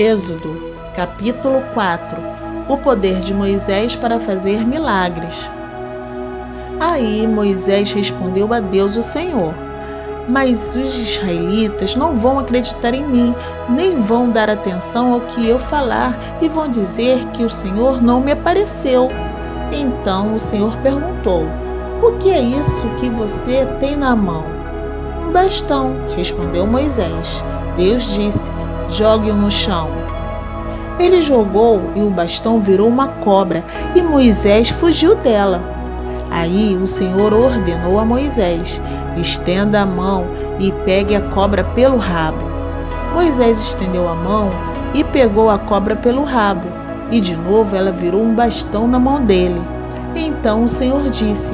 Êxodo, capítulo 4. O poder de Moisés para fazer milagres. Aí Moisés respondeu a Deus, o Senhor: mas os israelitas não vão acreditar em mim, nem vão dar atenção ao que eu falar e vão dizer que o Senhor não me apareceu. Então o Senhor perguntou: o que é isso que você tem na mão? Um bastão, respondeu Moisés. Deus disse: jogue-o no chão. Ele jogou e o bastão virou uma cobra e Moisés fugiu dela. Aí o Senhor ordenou a Moisés: estenda a mão e pegue a cobra pelo rabo. Moisés estendeu a mão e pegou a cobra pelo rabo, e de novo ela virou um bastão na mão dele. Então o Senhor disse: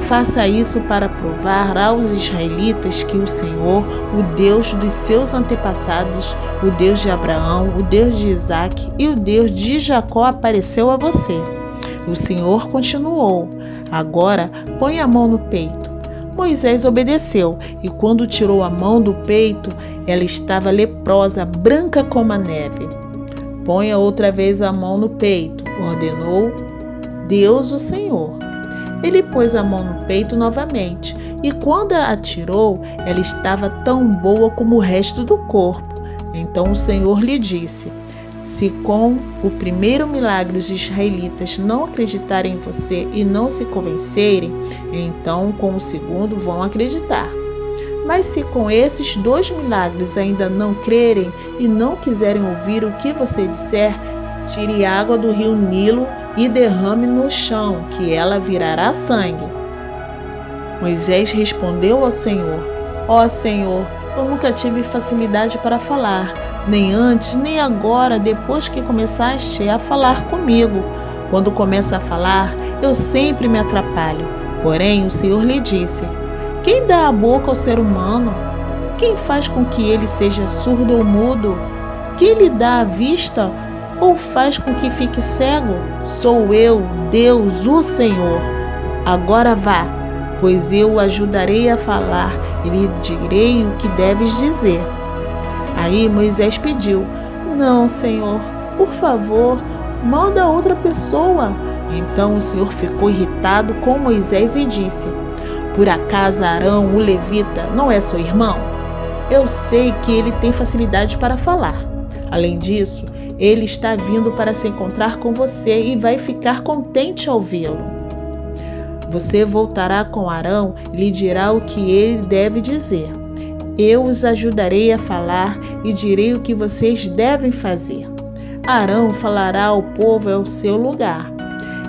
faça isso para provar aos israelitas que o Senhor, o Deus dos seus antepassados, o Deus de Abraão, o Deus de Isaque e o Deus de Jacó apareceu a você. O Senhor continuou: agora põe a mão no peito. Moisés obedeceu, e quando tirou a mão do peito, ela estava leprosa, branca como a neve. Ponha outra vez a mão no peito, ordenou Deus, o Senhor. Ele pôs a mão no peito novamente, e quando a tirou, ela estava tão boa como o resto do corpo. Então o Senhor lhe disse: se com o primeiro milagre os israelitas não acreditarem em você e não se convencerem, então com o segundo vão acreditar. Mas se com esses 2 milagres ainda não crerem e não quiserem ouvir o que você disser, tire água do rio Nilo e derrame no chão, que ela virará sangue. Moisés respondeu ao Senhor: ó Senhor, eu nunca tive facilidade para falar, nem antes, nem agora, depois que começaste a falar comigo. Quando começo a falar, eu sempre me atrapalho. Porém, o Senhor lhe disse: quem dá a boca ao ser humano? Quem faz com que ele seja surdo ou mudo? Quem lhe dá a vista ou faz com que fique cego? Sou eu, Deus, o Senhor. Agora vá, pois eu o ajudarei a falar e lhe direi o que deves dizer. Aí Moisés pediu: não, Senhor, por favor, manda outra pessoa. Então o Senhor ficou irritado com Moisés e disse: por acaso Arão, o levita, não é seu irmão? Eu sei que ele tem facilidade para falar. Além disso, ele está vindo para se encontrar com você e vai ficar contente ao vê-lo. Você voltará com Arão e lhe dirá o que ele deve dizer. Eu os ajudarei a falar e direi o que vocês devem fazer. Arão falará ao povo ao seu lugar.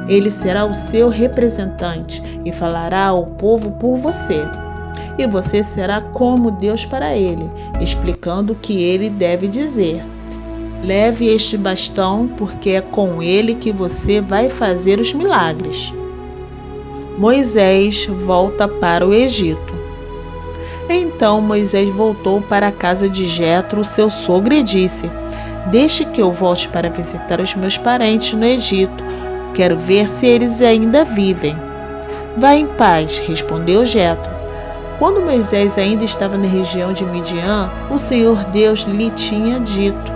Ele será o seu representante e falará ao povo por você. E você será como Deus para ele, explicando o que ele deve dizer. Leve este bastão, porque é com ele que você vai fazer os milagres. Moisés volta para o Egito. Então Moisés voltou para a casa de Jetro, seu sogro, e disse: deixe que eu volte para visitar os meus parentes no Egito. Quero ver se eles ainda vivem. Vá em paz, respondeu Jetro. Quando Moisés ainda estava na região de Midian, o Senhor Deus lhe tinha dito: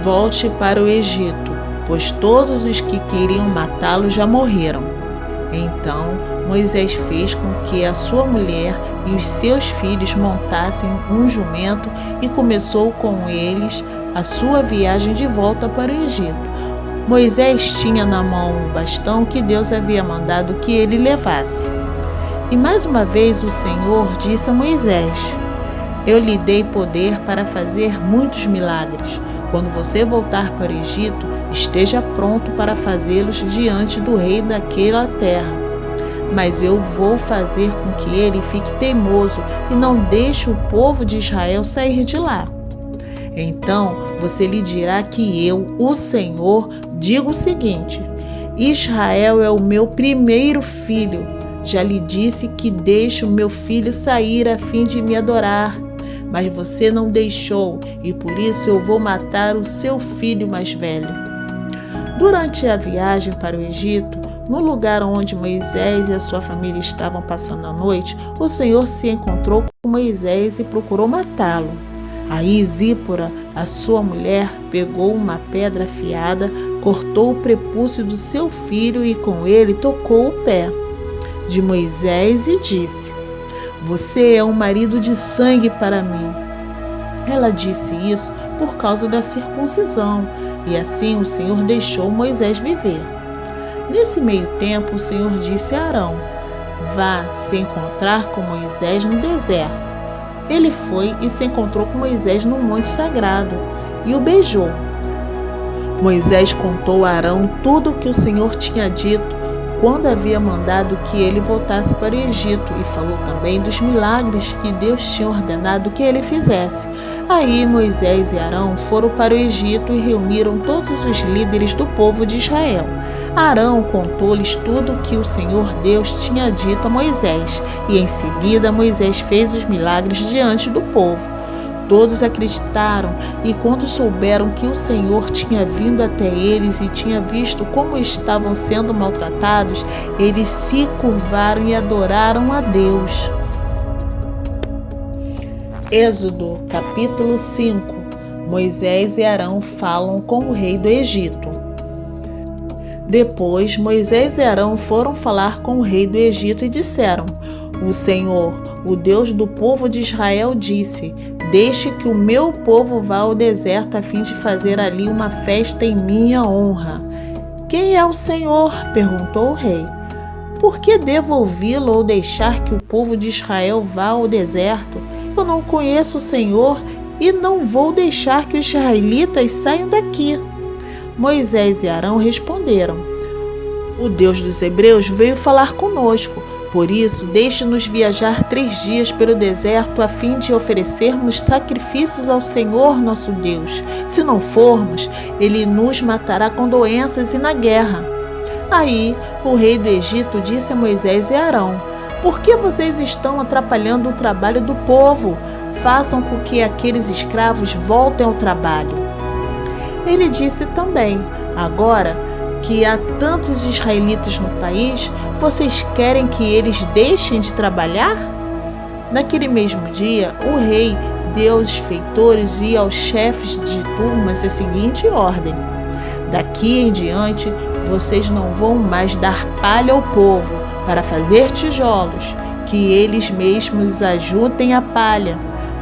volte para o Egito, pois todos os que queriam matá-lo já morreram. Então Moisés fez com que a sua mulher e os seus filhos montassem um jumento e começou com eles a sua viagem de volta para o Egito. Moisés tinha na mão o bastão que Deus havia mandado que ele levasse. E mais uma vez o Senhor disse a Moisés: eu lhe dei poder para fazer muitos milagres. Quando você voltar para o Egito, esteja pronto para fazê-los diante do rei daquela terra. Mas eu vou fazer com que ele fique teimoso e não deixe o povo de Israel sair de lá. Então você lhe dirá que eu, o Senhor, digo o seguinte: Israel é o meu primeiro filho. Já lhe disse que deixe o meu filho sair a fim de me adorar. Mas você não deixou, e por isso eu vou matar o seu filho mais velho. Durante a viagem para o Egito, no lugar onde Moisés e a sua família estavam passando a noite, o Senhor se encontrou com Moisés e procurou matá-lo. Aí Zípora, a sua mulher, pegou uma pedra afiada, cortou o prepúcio do seu filho e com ele tocou o pé de Moisés e disse: "Você é um marido de sangue para mim." Ela disse isso por causa da circuncisão, e assim o Senhor deixou Moisés viver. Nesse meio tempo, o Senhor disse a Arão: "Vá se encontrar com Moisés no deserto." Ele foi e se encontrou com Moisés no monte sagrado e o beijou. Moisés contou a Arão tudo o que o Senhor tinha dito quando havia mandado que ele voltasse para o Egito, e falou também dos milagres que Deus tinha ordenado que ele fizesse. Aí Moisés e Arão foram para o Egito e reuniram todos os líderes do povo de Israel. Arão contou-lhes tudo o que o Senhor Deus tinha dito a Moisés, e em seguida Moisés fez os milagres diante do povo. Todos acreditaram, e quando souberam que o Senhor tinha vindo até eles e tinha visto como estavam sendo maltratados, eles se curvaram e adoraram a Deus. Êxodo, capítulo 5. Moisés e Arão falam com o rei do Egito. Depois, Moisés e Arão foram falar com o rei do Egito e disseram: "O Senhor, o Deus do povo de Israel, disse: Deixe que o meu povo vá ao deserto a fim de fazer ali uma festa em minha honra." "Quem é o Senhor?" perguntou o rei. "Por que devo ouvi-lo ou deixar que o povo de Israel vá ao deserto? Eu não conheço o Senhor e não vou deixar que os israelitas saiam daqui." Moisés e Arão responderam: "O Deus dos hebreus veio falar conosco. Por isso, deixe-nos viajar 3 dias pelo deserto a fim de oferecermos sacrifícios ao Senhor nosso Deus. Se não formos, ele nos matará com doenças e na guerra." Aí o rei do Egito disse a Moisés e Arão: "Por que vocês estão atrapalhando o trabalho do povo? Façam com que aqueles escravos voltem ao trabalho." Ele disse também: "Agora que há tantos israelitas no país, vocês querem que eles deixem de trabalhar?" Naquele mesmo dia, o rei deu aos feitores e aos chefes de turmas a seguinte ordem: "Daqui em diante, vocês não vão mais dar palha ao povo para fazer tijolos, que eles mesmos ajuntem a palha,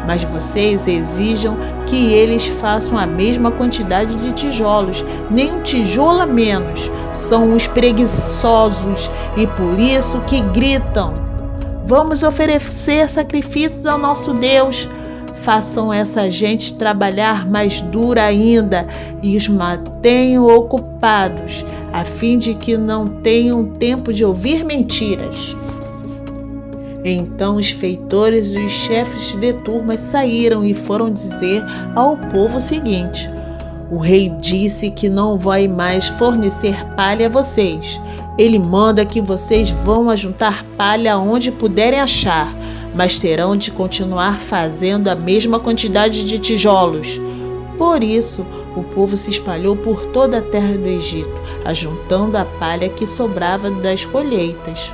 mas vocês exijam que eles façam a mesma quantidade de tijolos, nem um tijolo a menos. São uns preguiçosos e por isso que gritam: Vamos oferecer sacrifícios ao nosso Deus." Façam essa gente trabalhar mais dura ainda e os mantenham ocupados, a fim de que não tenham tempo de ouvir mentiras. Então os feitores e os chefes de turmas saíram e foram dizer ao povo o seguinte: "O rei disse que não vai mais fornecer palha a vocês. Ele manda que vocês vão ajuntar palha onde puderem achar, mas terão de continuar fazendo a mesma quantidade de tijolos." Por isso, o povo se espalhou por toda a terra do Egito, ajuntando a palha que sobrava das colheitas.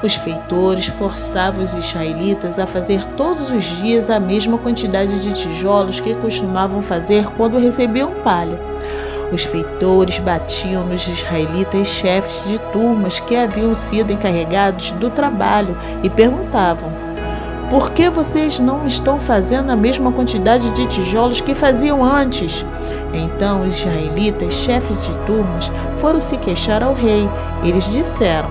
Os feitores forçavam os israelitas a fazer todos os dias a mesma quantidade de tijolos que costumavam fazer quando recebiam palha. Os feitores batiam nos israelitas chefes de turmas que haviam sido encarregados do trabalho e perguntavam: "Por que vocês não estão fazendo a mesma quantidade de tijolos que faziam antes?" Então os israelitas chefes de turmas foram se queixar ao rei. Eles disseram: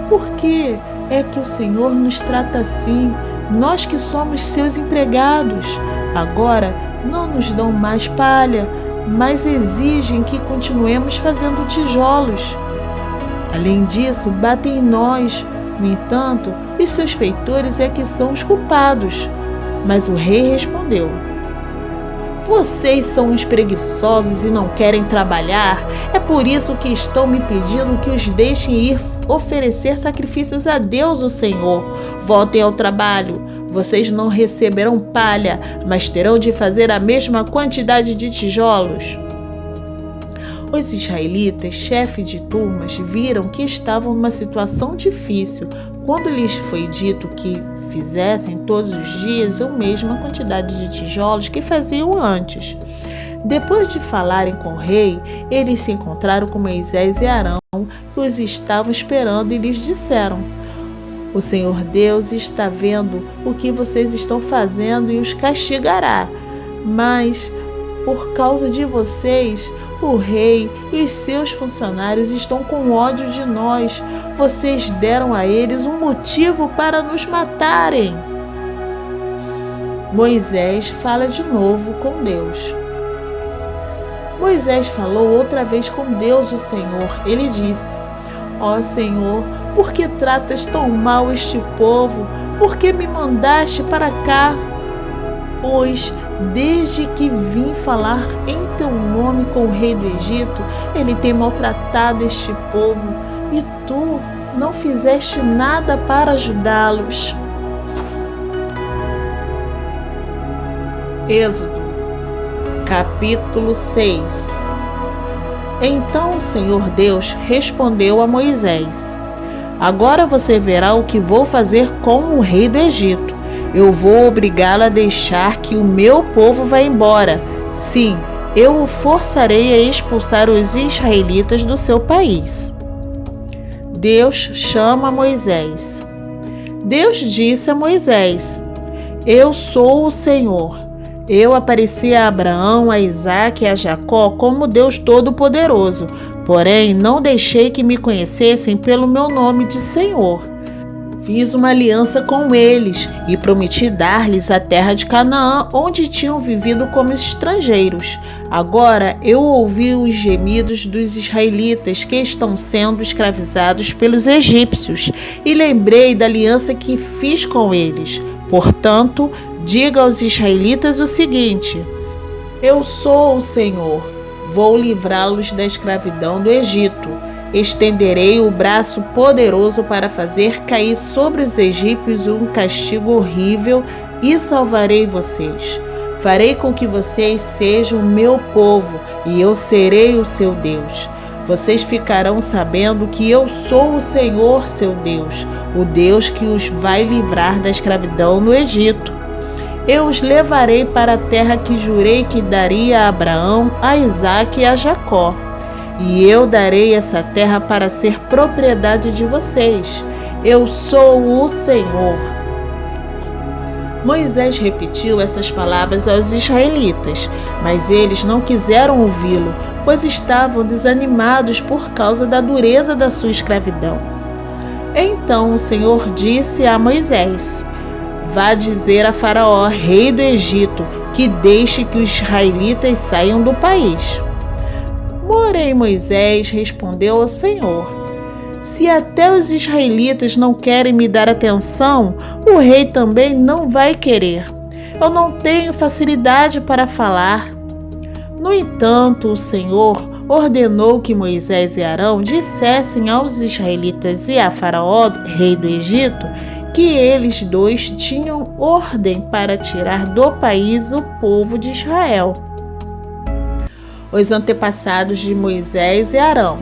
"Por que é que o Senhor nos trata assim, nós que somos seus empregados? Agora não nos dão mais palha, mas exigem que continuemos fazendo tijolos. Além disso, batem em nós. No entanto, os seus feitores é que são os culpados." Mas o rei respondeu: "Vocês são uns preguiçosos e não querem trabalhar. É por isso que estão me pedindo que os deixem ir oferecer sacrifícios a Deus, o Senhor. Voltem ao trabalho. Vocês não receberão palha, mas terão de fazer a mesma quantidade de tijolos." Os israelitas, chefes de turmas, viram que estavam numa situação difícil. Quando lhes foi dito que fizessem todos os dias a mesma quantidade de tijolos que faziam antes. Depois de falarem com o rei, eles se encontraram com Moisés e Arão, que os estavam esperando, e lhes disseram: o Senhor Deus está vendo o que vocês estão fazendo e os castigará. Mas, por causa de vocês, o rei e os seus funcionários estão com ódio de nós. Vocês deram a eles um motivo para nos matarem. Moisés fala de novo com Deus. Moisés falou outra vez com Deus, o Senhor. Ele disse: ó Senhor, por que tratas tão mal este povo? Por que me mandaste para cá? Pois, desde que vim falar em teu nome com o rei do Egito, ele tem maltratado este povo, e tu não fizeste nada para ajudá-los. Êxodo, capítulo 6. Então o Senhor Deus respondeu a Moisés: agora você verá o que vou fazer com o rei do Egito. Eu vou obrigá-lo a deixar que o meu povo vá embora. Sim, eu o forçarei a expulsar os israelitas do seu país. Deus chama Moisés. Deus disse a Moisés: eu sou o Senhor. Eu apareci a Abraão, a Isaque e a Jacó como Deus Todo-Poderoso, porém não deixei que me conhecessem pelo meu nome de Senhor. Fiz uma aliança com eles e prometi dar-lhes a terra de Canaã, onde tinham vivido como estrangeiros. Agora eu ouvi os gemidos dos israelitas que estão sendo escravizados pelos egípcios e lembrei da aliança que fiz com eles. Portanto, diga aos israelitas o seguinte: eu sou o Senhor, vou livrá-los da escravidão do Egito. Estenderei o braço poderoso para fazer cair sobre os egípcios um castigo horrível e salvarei vocês. Farei com que vocês sejam meu povo e eu serei o seu Deus. Vocês ficarão sabendo que eu sou o Senhor, seu Deus, o Deus que os vai livrar da escravidão no Egito. Eu os levarei para a terra que jurei que daria a Abraão, a Isaque e a Jacó. E eu darei essa terra para ser propriedade de vocês. Eu sou o Senhor. Moisés repetiu essas palavras aos israelitas, mas eles não quiseram ouvi-lo, pois estavam desanimados por causa da dureza da sua escravidão. Então o Senhor disse a Moisés: vá dizer a Faraó, rei do Egito, que deixe que os israelitas saiam do país. Porém, Moisés respondeu ao Senhor: se até os israelitas não querem me dar atenção, o rei também não vai querer. Eu não tenho facilidade para falar. No entanto, o Senhor ordenou que Moisés e Arão dissessem aos israelitas e a Faraó, rei do Egito, que eles dois tinham ordem para tirar do país o povo de Israel. Os antepassados de Moisés e Arão.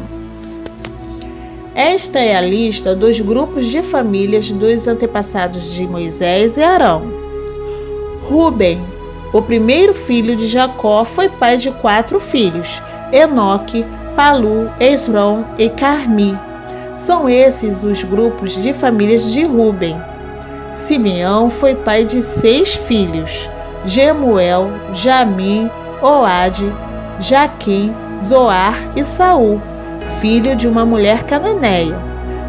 Esta é a lista dos grupos de famílias dos antepassados de Moisés e Arão. Rúben, o primeiro filho de Jacó, foi pai de 4 filhos: Enoque, Palu, Esrom e Carmi. São esses os grupos de famílias de Rúben. Simeão foi pai de 6 filhos: Gemuel, Jamim, Oade, Jaquim, Zoar e Saul, filho de uma mulher cananeia.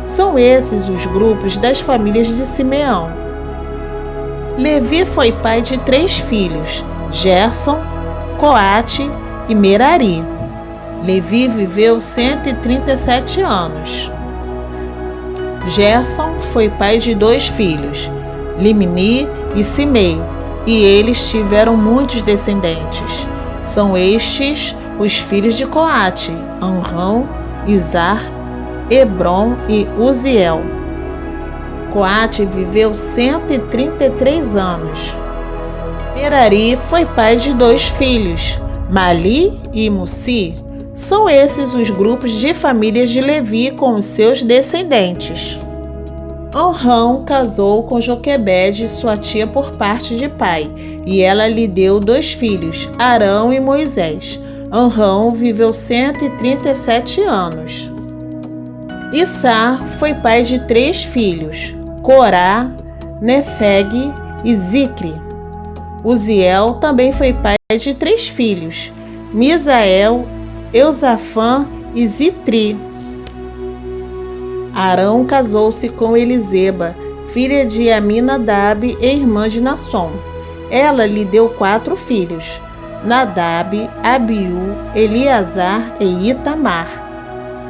São esses os grupos das famílias de Simeão. Levi foi pai de 3 filhos: Gerson, Coate e Merari. Levi viveu 137 anos. Gerson foi pai de 2 filhos, Limni e Simei, e eles tiveram muitos descendentes. São estes os filhos de Coate: Amrão, Izar, Hebron e Uziel. Coate viveu 133 anos. Merari foi pai de 2 filhos, Mali e Mussi. São esses os grupos de famílias de Levi com os seus descendentes. Amrão casou com Joquebede, sua tia por parte de pai, e ela lhe deu 2 filhos, Arão e Moisés. Amrão viveu 137 anos. Issar foi pai de 3 filhos, Corá, Nefeg e Zicre. Uziel também foi pai de 3 filhos, Misael, Eusafã e Zitri. Arão casou-se com Eliseba, filha de Aminadab e irmã de Nassom. Ela lhe deu 4 filhos, Nadab, Abiú, Eleazar e Itamar.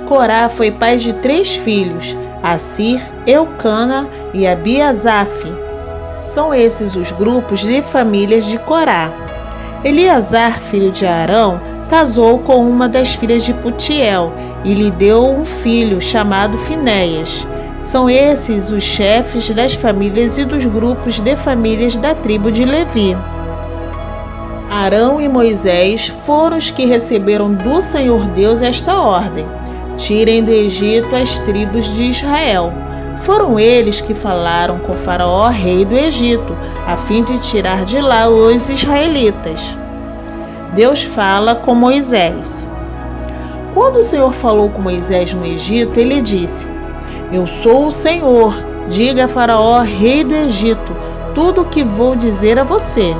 Corá foi pai de 3 filhos, Assir, Eucana e Abiasaf. São esses os grupos de famílias de Corá. Eleazar, filho de Arão, casou com uma das filhas de Putiel e lhe deu um filho chamado Finéias. São esses os chefes das famílias e dos grupos de famílias da tribo de Levi. Arão e Moisés foram os que receberam do Senhor Deus esta ordem: tirem do Egito as tribos de Israel. Foram eles que falaram com Faraó, rei do Egito, a fim de tirar de lá os israelitas. Deus fala com Moisés. Quando o Senhor falou com Moisés no Egito, ele disse: Eu sou o Senhor, diga a Faraó, rei do Egito, tudo o que vou dizer a você.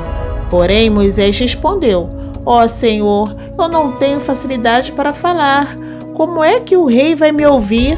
Porém, Moisés respondeu: Ó Senhor, eu não tenho facilidade para falar. Como é que o rei vai me ouvir?